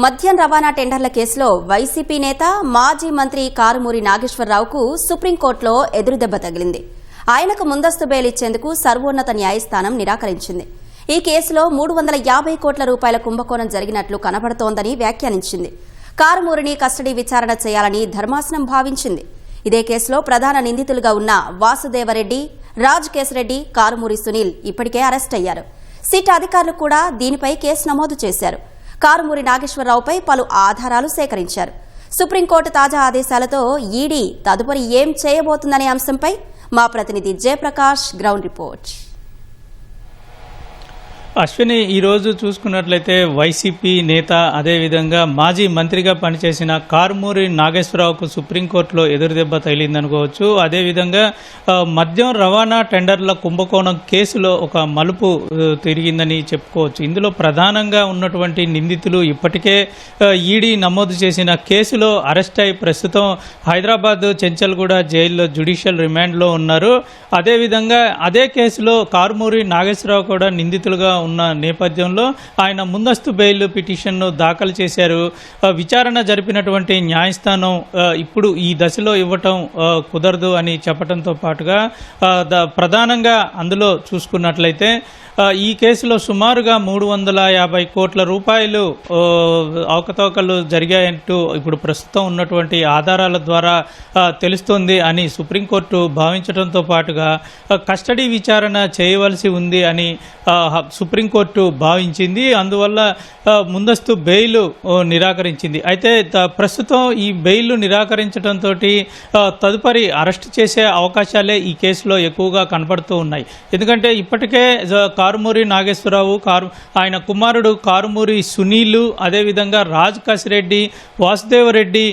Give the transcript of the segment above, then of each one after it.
మద్యం రవాణా టెండర్ల కేసులో వైసీపీ నేత మాజీ మంత్రి కారుమూరి నాగేశ్వరరావుకు సుప్రీంకోర్టులో ఎదురుదెబ్బ తగిలింది. ఆయనకు ముందస్తు బెయిల్ ఇచ్చేందుకు సర్వోన్నత న్యాయస్థానం నిరాకరించింది. ఈ కేసులో 350 కోట్ల రూపాయల కుంభకోణం జరిగినట్లు కనబడుతోందని వ్యాఖ్యానించింది. కారుమూరిని కస్టడీ విచారణ చేయాలని ధర్మాసనం భావించింది. ఇదే కేసులో ప్రధాన నిందితులుగా ఉన్న వాసుదేవరెడ్డి, రాజ్ కేశరెడ్డి, కారుమూరి సునీల్ ఇప్పటికే అరెస్ట్ అయ్యారు. సిట్ అధికారులు కూడా దీనిపై కేసు నమోదు చేశారు. కారుమూరి నాగేశ్వరరావుపై పలు ఆధారాలు సేకరించారు. సుప్రీంకోర్టు తాజా ఆదేశాలతో ఈడీ తదుపరి ఏం చేయబోతుందనే అంశంపై మా ప్రతినిధి జయప్రకాష్ గ్రౌండ్ రిపోర్ట్. అశ్విని, ఈరోజు చూసుకున్నట్లయితే వైసీపీ నేత అదేవిధంగా మాజీ మంత్రిగా పనిచేసిన కారుమూరి నాగేశ్వరరావుకు సుప్రీంకోర్టులో ఎదురుదెబ్బ తగిలిందనుకోవచ్చు. అదేవిధంగా మద్యం రవాణా టెండర్ల కుంభకోణం కేసులో ఒక మలుపు తిరిగిందని చెప్పుకోవచ్చు. ఇందులో ప్రధానంగా ఉన్నటువంటి నిందితులు ఇప్పటికే ఈడీ నమోదు చేసిన కేసులో అరెస్ట్ అయి ప్రస్తుతం హైదరాబాద్ చెంచల్గూడ జైల్లో జ్యుడిషియల్ రిమాండ్లో ఉన్నారు. అదేవిధంగా అదే కేసులో కారుమూరి నాగేశ్వరరావు కూడా నిందితులుగా ఉన్న నేపథ్యంలో ఆయన ముందస్తు బెయిల్ పిటిషన్ను దాఖలు చేశారు. విచారణ జరిపినటువంటి న్యాయస్థానం ఇప్పుడు ఈ దశలో ఇవ్వటం కుదరదు అని చెప్పడంతో పాటుగా ప్రధానంగా అందులో చూసుకున్నట్లయితే ఈ కేసులో సుమారుగా 350 కోట్ల రూపాయలు అవకతవకలు జరిగాయంటూ ఇప్పుడు ప్రస్తుతం ఉన్నటువంటి ఆధారాల ద్వారా తెలుస్తోంది అని సుప్రీంకోర్టు భావించడంతో పాటుగా కస్టడీ విచారణ చేయవలసి ఉంది అని సుప్రీంకోర్టు భావించింది. అందువల్ల ముందస్తు బెయిల్ నిరాకరించింది. అయితే ప్రస్తుతం ఈ బెయిల్ నిరాకరించడంతో తదుపరి అరెస్ట్ చేసే అవకాశాలే ఈ కేసులో ఎక్కువగా కనపడుతూ ఉన్నాయి. ఎందుకంటే ఇప్పటికే కారుమూరి నాగేశ్వరరావు, ఆయన కుమారుడు కారుమూరి సునీలు, అదేవిధంగా రాజ్ కేశరెడ్డి, వాసుదేవరెడ్డి,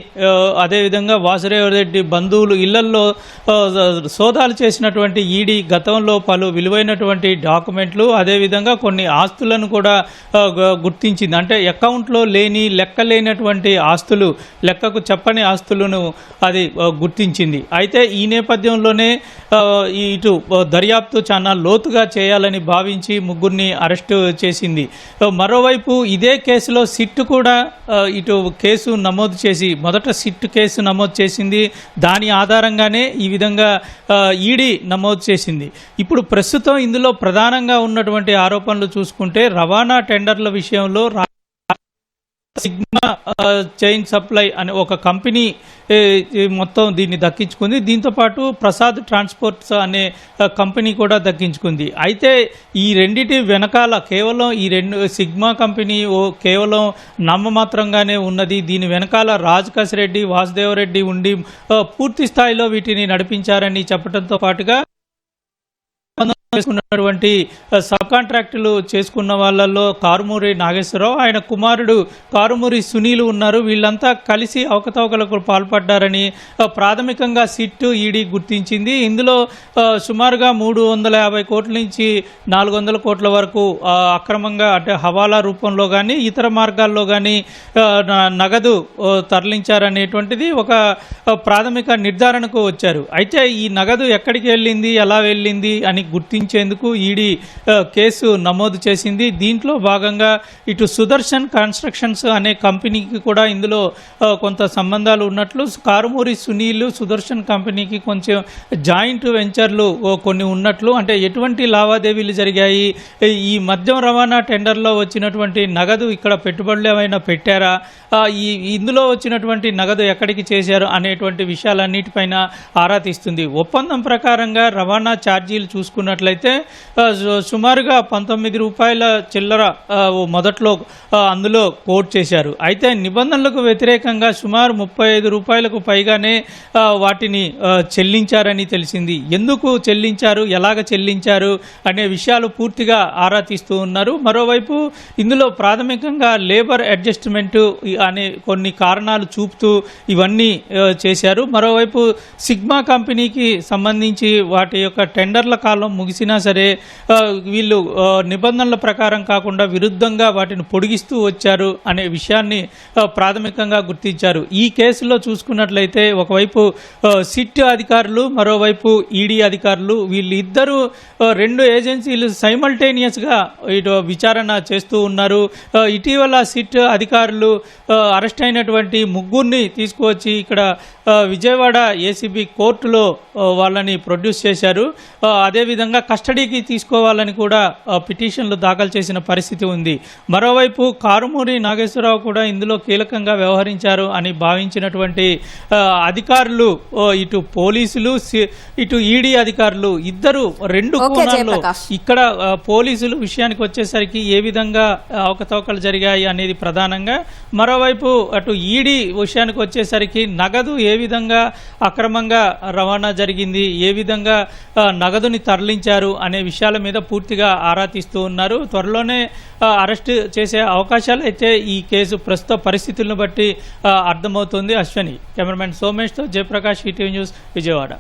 అదేవిధంగా వాసుదేవరెడ్డి బంధువులు ఇళ్లల్లో సోదాలు చేసినటువంటి ఈడీ గతంలో పలు విలువైనటువంటి డాక్యుమెంట్లు అదేవిధంగా కొన్ని ఆస్తులను కూడా గుర్తించింది. అంటే అకౌంట్లో లేని లెక్కలేనటువంటి ఆస్తులు, లెక్కకు చెప్పని ఆస్తులను అది గుర్తించింది. అయితే ఈ నేపథ్యంలోనే ఇటు దర్యాప్తు చాలా లోతుగా చేయాలని భావించి ముగ్గురిని అరెస్టు చేసింది. మరోవైపు ఇదే కేసులో సిట్ కూడా ఇటు కేసు నమోదు చేసి మొదట సిట్ కేసు నమోదు చేసింది. దాని ఆధారంగానే ఈ విధంగా ఈడీ నమోదు చేసింది. ఇప్పుడు ప్రస్తుతం ఇందులో ప్రధానంగా ఉన్నటువంటి ఆరోపణలు చూసుకుంటే రవాణా టెండర్ల విషయంలో సిగ్మా చైన్ సప్లై అనే ఒక కంపెనీ మొత్తం దీన్ని దక్కించుకుంది. దీంతోపాటు ప్రసాద్ ట్రాన్స్పోర్ట్స్ అనే కంపెనీ కూడా దక్కించుకుంది. అయితే ఈ రెండిటి వెనకాల కేవలం ఈ సిగ్మా కంపెనీ కేవలం నామమాత్రంగానే ఉన్నది. దీని వెనకాల రాజ్ కేశరెడ్డి, వాసుదేవరెడ్డి ఉండి పూర్తి స్థాయిలో వీటిని నడిపించారని చెప్పడంతో పాటుగా చేసుకున్నటువంటి సబ్ కాంట్రాక్టులు చేసుకున్న వాళ్ళల్లో కారుమూరి నాగేశ్వరరావు, ఆయన కుమారుడు కారుమూరి సునీలు ఉన్నారు. వీళ్ళంతా కలిసి అవకతవకలకు పాల్పడ్డారని ప్రాథమికంగా సిట్ ఈడీ గుర్తించింది. ఇందులో సుమారుగా 350 కోట్ల నుంచి 400 కోట్ల వరకు అక్రమంగా అంటే హవాలా రూపంలో కానీ ఇతర మార్గాల్లో కానీ నగదు తరలించారనేటువంటిది ఒక ప్రాథమిక నిర్ధారణకు వచ్చారు. అయితే ఈ నగదు ఎక్కడికి వెళ్ళింది, ఎలా వెళ్ళింది అని గుర్తించేందుకు ఈడీ కేసు నమోదు చేసింది. దీంట్లో భాగంగా ఇటు సుదర్శన్ కన్స్ట్రక్షన్స్ అనే కంపెనీకి కూడా ఇందులో కొంత సంబంధాలు ఉన్నట్లు, కారుమూరి సునీల్ సుదర్శన్ కంపెనీకి కొంచెం జాయింట్ వెంచర్లు కొన్ని ఉన్నట్లు, అంటే ఎటువంటి లావాదేవీలు జరిగాయి, ఈ మద్యం రవాణా టెండర్లో వచ్చినటువంటి నగదు ఇక్కడ పెట్టుబడులు ఏమైనా పెట్టారా, ఇందులో వచ్చినటువంటి నగదు ఎక్కడికి చేశారు అనేటువంటి విషయాలన్నిటిపైన ఆరా తీస్తుంది. ఒప్పందం ప్రకారంగా రవాణా ఛార్జీలు చూసుకున్నట్లయితే సుమారుగా 19 రూపాయల చిల్లర మొదట్లో అందులో కోట్ చేశారు. అయితే నిబంధనలకు వ్యతిరేకంగా సుమారు 35 రూపాయలకు పైగానే వాటిని చెల్లించారని తెలిసింది. ఎందుకు చెల్లించారు, ఎలాగ చెల్లించారు అనే విషయాలు పూర్తిగా ఆరా తీస్తూ ఉన్నారు. మరోవైపు ఇందులో ప్రాథమికంగా లేబర్ అడ్జస్ట్మెంట్ అనే కొన్ని కారణాలు చూపుతూ ఇవన్నీ చేశారు. మరోవైపు సిగ్మా కంపెనీకి సంబంధించి వాటి యొక్క టెండర్ల కాలం ముగిసిన తెలిసినా సరే వీళ్ళు నిబంధనల ప్రకారం కాకుండా విరుద్ధంగా వాటిని పొడిగిస్తూ వచ్చారు అనే విషయాన్ని ప్రాథమికంగా గుర్తించారు. ఈ కేసులో చూసుకున్నట్లయితే ఒకవైపు సిట్ అధికారులు, మరోవైపు ఈడీ అధికారులు, వీళ్ళిద్దరూ రెండు ఏజెన్సీలు సైమల్టేనియస్గా ఇటు విచారణ చేస్తూ ఉన్నారు. ఇటీవల సిట్ అధికారులు అరెస్ట్ అయినటువంటి ముగ్గురిని తీసుకువచ్చి ఇక్కడ విజయవాడ ఏసీబీ కోర్టులో వాళ్ళని ప్రొడ్యూస్ చేశారు. అదేవిధంగా కస్టడీకి తీసుకోవాలని కూడా పిటిషన్లు దాఖలు చేసిన పరిస్థితి ఉంది. మరోవైపు కారుమూరి నాగేశ్వరరావు కూడా ఇందులో కీలకంగా వ్యవహరించారు అని భావించినటువంటి అధికారులు, ఇటు పోలీసులు, ఇటు ఈడీ అధికారులు ఇద్దరు రెండు కోణాల్లో ఇక్కడ పోలీసులు విషయానికి వచ్చేసరికి ఏ విధంగా అవకతవకలు జరిగాయి అనేది ప్రధానంగా, మరోవైపు అటు ఈడీ విషయానికి వచ్చేసరికి నగదు ఏ విధంగా అక్రమంగా రవాణా జరిగింది, ఏ విధంగా నగదుని తరలించారు అనే విషయాల మీద పూర్తిగా ఆరా తీస్తూ ఉన్నారు. త్వరలోనే అరెస్ట్ చేసే అవకాశాలు అయితే ఈ కేసు ప్రస్తుత పరిస్థితులను బట్టి అర్థమవుతుంది. అశ్వని, కెమెరామెన్ సోమేష్తో జయప్రకాష్, ఈటీవీ న్యూస్, విజయవాడ.